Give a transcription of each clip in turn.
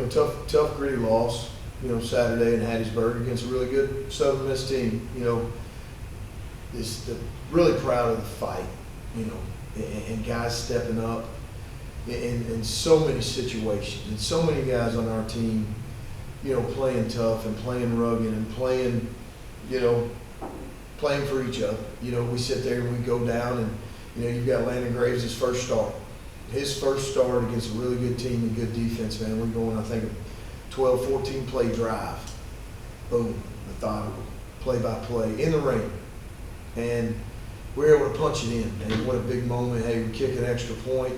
tough, gritty loss, Saturday in Hattiesburg against a really good Southern Miss team. Really proud of the fight, and guys stepping up in so many situations, and so many guys on our team, playing tough and playing rugged and playing for each other. We sit there and we go down and, you've got Landon Graves' his first start. His first start against a really good team and good defense, man. We're going, I think, a 12, 14 play drive. Boom, methodical, play-by-play, in the rain. And we're able to punch it in. And what a big moment. Hey, we kick an extra point.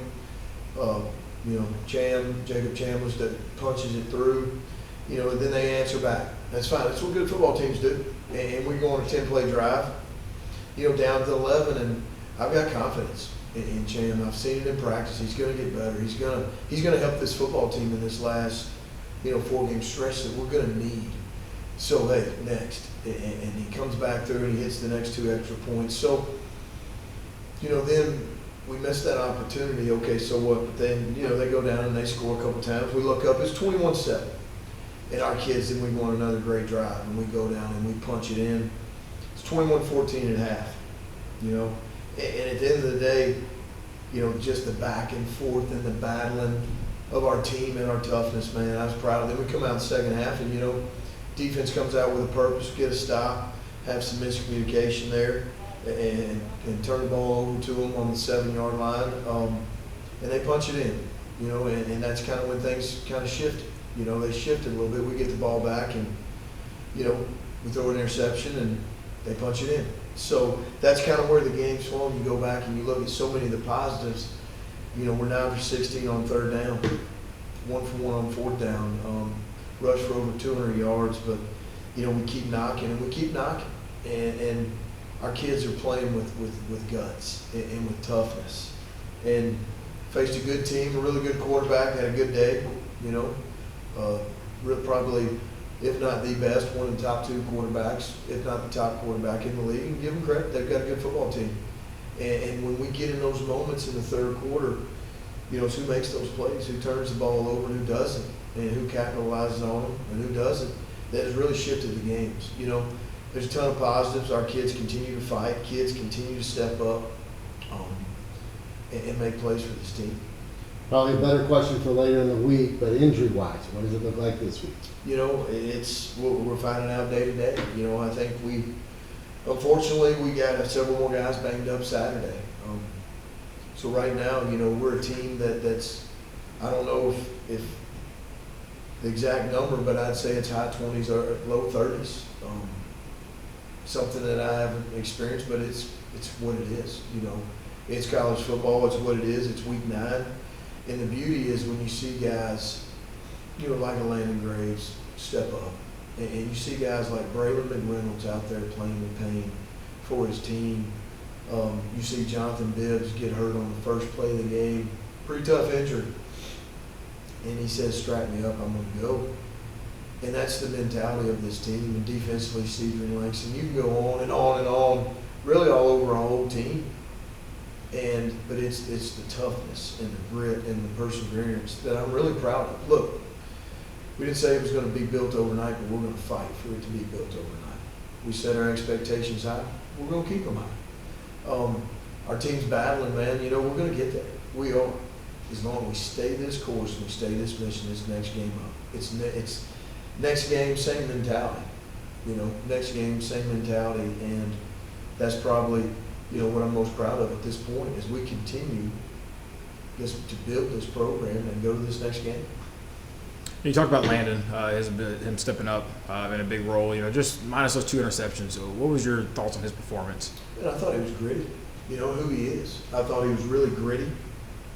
Jacob Chambliss that punches it through. And then they answer back. That's fine. That's what good football teams do. And we go on a 10-play drive, down to 11, and I've got confidence in Cham. I've seen it in practice. He's going to get better. He's going to help this football team in this last, 4-game stretch that we're going to need. So, hey, next. And he comes back through and he hits the next 2 extra points. So, then we missed that opportunity. Okay, so what? But then, they go down and they score a couple times. We look up, it's 21-7. And our kids, then we go on another great drive, and we go down and we punch it in. It's 21-14 at half, And at the end of the day, just the back and forth and the battling of our team and our toughness, man, I was proud of them. We come out in the second half, and, defense comes out with a purpose, get a stop, have some miscommunication there, and turn the ball over to them on the 7-yard line, and they punch it in, and that's kind of when things kind of shifted. They shifted a little bit. We get the ball back and, we throw an interception and they punch it in. So that's kind of where the game swung. You go back and you look at so many of the positives. We're 9 for 16 on 3rd down, 1 for 1 on 4th down, rush for over 200 yards. But, we keep knocking and we keep knocking. And our kids are playing with guts and with toughness. And faced a good team, a really good quarterback, had a good day, probably, if not the best, one of the top 2 quarterbacks, if not the top quarterback in the league. And give them credit, they've got a good football team. And when we get in those moments in the 3rd quarter, it's who makes those plays, who turns the ball over, and who doesn't, and who capitalizes on them, and who doesn't. That has really shifted the games. There's a ton of positives. Our kids continue to fight. Kids continue to step up and make plays for this team. Probably a better question for later in the week, but injury-wise, what does it look like this week? It's what we're finding out day to day. I think unfortunately, we got several more guys banged up Saturday. So right now, we're a team that's, I don't know if the exact number, but I'd say it's high 20s or low 30s. Something that I haven't experienced, but it's what it is. It's college football. It's what it is. It's week 9. And the beauty is when you see guys, like a Landon Graves step up, and you see guys like Braylon McReynolds out there playing with pain for his team. You see Jonathan Bibbs get hurt on the first play of the game, pretty tough injury. And he says, strap me up, I'm going to go. And that's the mentality of this team. And defensively, Cedric Langston, you can go on and on and on, really all over our whole team. But it's the toughness and the grit and the perseverance that I'm really proud of. Look, we didn't say it was going to be built overnight, but we're going to fight for it to be built overnight. We set our expectations high. We're going to keep them high. Our team's battling, man. We're going to get there. We are. As long as we stay this course and we stay this mission, this next game up. It's next game, same mentality. Next game, same mentality. And that's probably what I'm most proud of at this point is we continue to build this program and go to this next game. You talked about Landon, him stepping up in a big role. Just minus those 2 interceptions. So what was your thoughts on his performance? And I thought he was gritty. Who he is. I thought he was really gritty.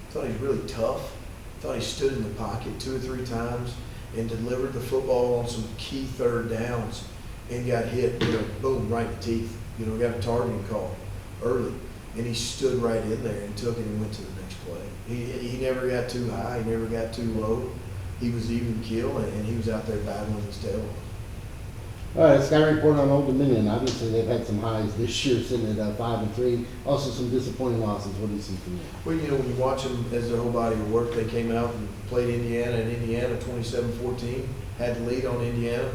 I thought he was really tough. I thought he stood in the pocket 2 or 3 times and delivered the football on some key 3rd downs and got hit, boom, right in the teeth. Got a targeting call early, and he stood right in there and took it and went to the next play. He never got too high, he never got too low. He was even keel, and he was out there battling his tail off. All right, Sky report on Old Dominion. Obviously, they've had some highs this year, sitting at 5-3. Also, some disappointing losses. What do you see from them? Well, when you watch them as their whole body of work, they came out and played Indiana, and Indiana 27-14, had the lead on Indiana.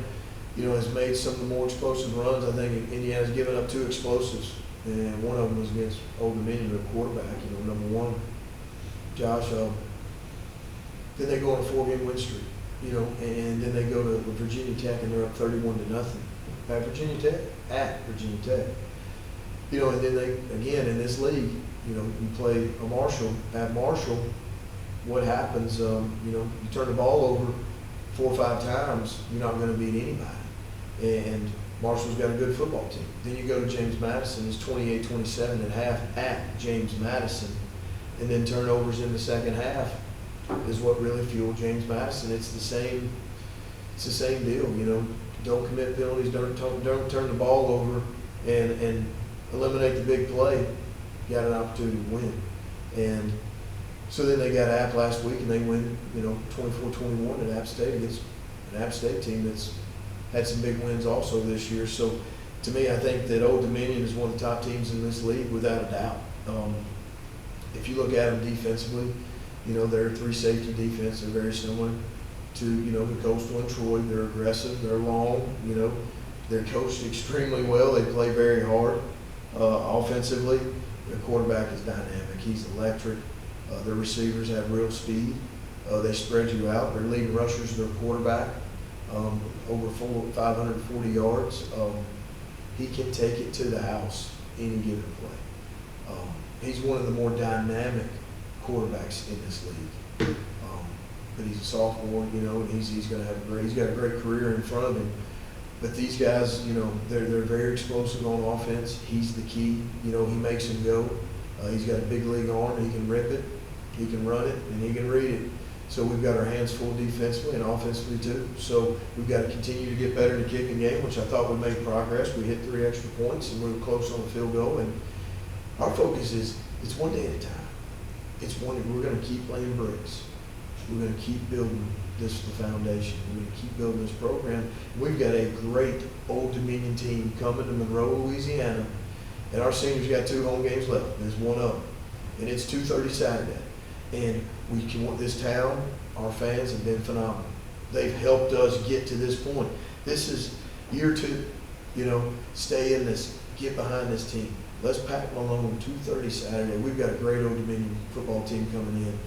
Has made some of the more explosive runs. I think Indiana's given up 2 explosives, and one of them was against Old Dominion, the quarterback, number 1, Josh. Then they go on a 4-game win streak, and then they go to Virginia Tech, and they're up 31-0 at Virginia Tech, and then they, again, in this league, you play a Marshall, at Marshall, what happens, you turn the ball over 4 or 5 times, you're not going to beat anybody. And Marshall's got a good football team. Then you go to James Madison, it's 28-27 at half at James Madison, and then turnovers in the second half is what really fueled James Madison. It's the same deal, Don't commit penalties, don't turn the ball over, and eliminate the big play. You got an opportunity to win. And so then they got App last week, and they win, 24-21 at App State against an App State team that's had some big wins also this year. So to me, I think that Old Dominion is one of the top teams in this league without a doubt. If you look at them defensively, they're a 3-safety defense. They're very similar to, the Coastal and Troy. They're aggressive. They're long. They're coached extremely well. They play very hard offensively. Their quarterback is dynamic. He's electric. Their receivers have real speed. They spread you out. Their leading rushers are their quarterback, over 540 yards. He can take it to the house any given play. He's one of the more dynamic quarterbacks in this league. But he's a sophomore, and he's got a great career in front of him. But these guys, they're very explosive on offense. He's the key. He makes them go. He's got a big league arm. He can rip it, he can run it, and he can read it. So we've got our hands full defensively and offensively too. So we've got to continue to get better in the kicking game, which I thought we made progress. We hit 3 extra points, and we were close on the field goal. And our focus is it's one day at a time. We're going to keep laying bricks. We're going to keep building the foundation. We're going to keep building this program. We've got a great Old Dominion team coming to Monroe, Louisiana, and our seniors got 2 home games left. There's one of them, and it's 2:30 Saturday. And we can want this town, our fans have been phenomenal. They've helped us get to this point. This is year 2. Stay in this, get behind this team. Let's pack Malone 2:30 Saturday. We've got a great Old Dominion football team coming in,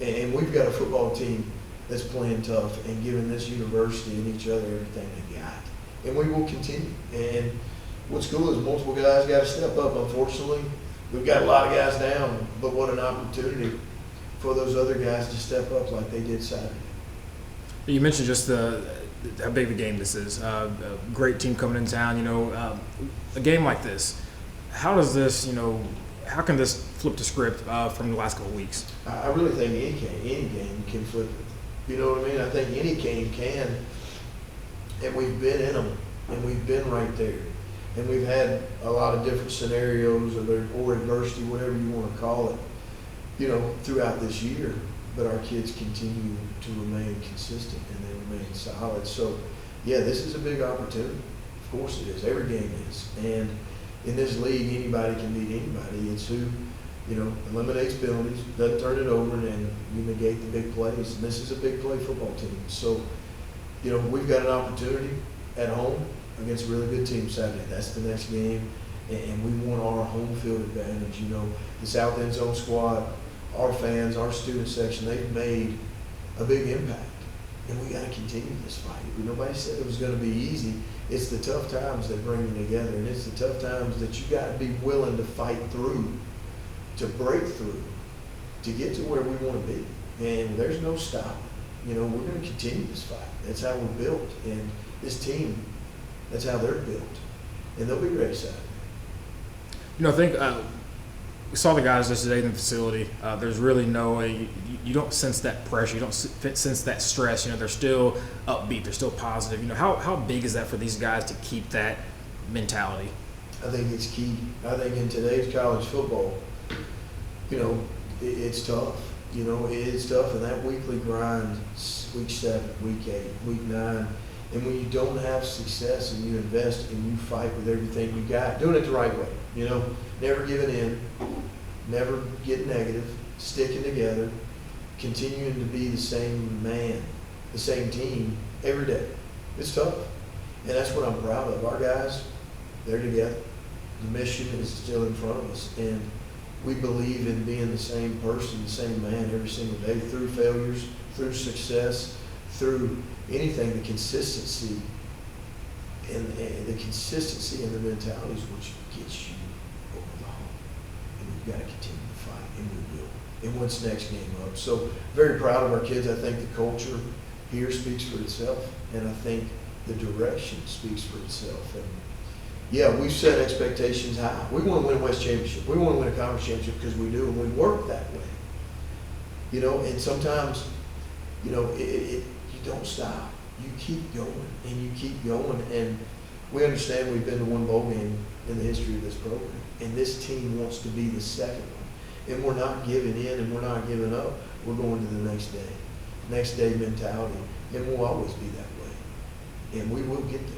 and we've got a football team that's playing tough and giving this university and each other everything they got. And we will continue. And what's cool is multiple guys got to step up. Unfortunately, we've got a lot of guys down, but what an opportunity for those other guys to step up like they did Saturday. You mentioned just how big of a game this is. A great team coming in town. A game like this. How does this, how can this flip the script from the last couple of weeks? I really think any game can flip it. You know what I mean? I think any game can, and we've been in them, and we've been right there. And we've had a lot of different scenarios or adversity, whatever you want to call it, throughout this year. But our kids continue to remain consistent, and they remain solid. So, yeah, this is a big opportunity. Of course it is. Every game is. And in this league, anybody can beat anybody. It's who, eliminates penalties, doesn't turn it over, and you negate the big plays. And this is a big play football team. So, we've got an opportunity at home against a really good team Saturday. That's the next game. And we want our home field advantage. The South End Zone squad, our fans, our student section, they've made a big impact. And we got to continue this fight. Nobody said it was going to be easy. It's the tough times that bring you together, and it's the tough times that you got to be willing to fight through, to break through, to get to where we want to be. And there's no stopping. We're going to continue this fight. That's how we're built. And this team, that's how they're built. And they'll be ready Saturday. I think we saw the guys yesterday in the facility. There's really you don't sense that pressure. You don't sense that stress. They're still upbeat. They're still positive. How big is that for these guys to keep that mentality? I think it's key. I think in today's college football, it's tough. It's tough. And that weekly grind, week 7, week 8, week 9, And when you don't have success and you invest and you fight with everything you got, doing it the right way, you know, never giving in, never getting negative, sticking together, continuing to be the same man, the same team every day. It's tough. And that's what I'm proud of. Our guys, they're together. The mission is still in front of us. And we believe in being the same person, the same man every single day, through failures, through success, through anything. The consistency and the consistency and the mentality is what gets you over the hump. And we've got to continue to fight, and we will. And what's next game up? So very proud of our kids. I think the culture here speaks for itself, and I think the direction speaks for itself. And yeah, we've set expectations high. We want to win a West Championship. We want to win a conference championship because we do, and we work that way. You know, and sometimes, you know, you don't stop. You keep going, and you keep going. And we understand we've been to one bowl game in the history of this program, and this team wants to be the second one. And we're not giving in, and we're not giving up. We're going to the next day mentality, and we'll always be that way. And we will get there.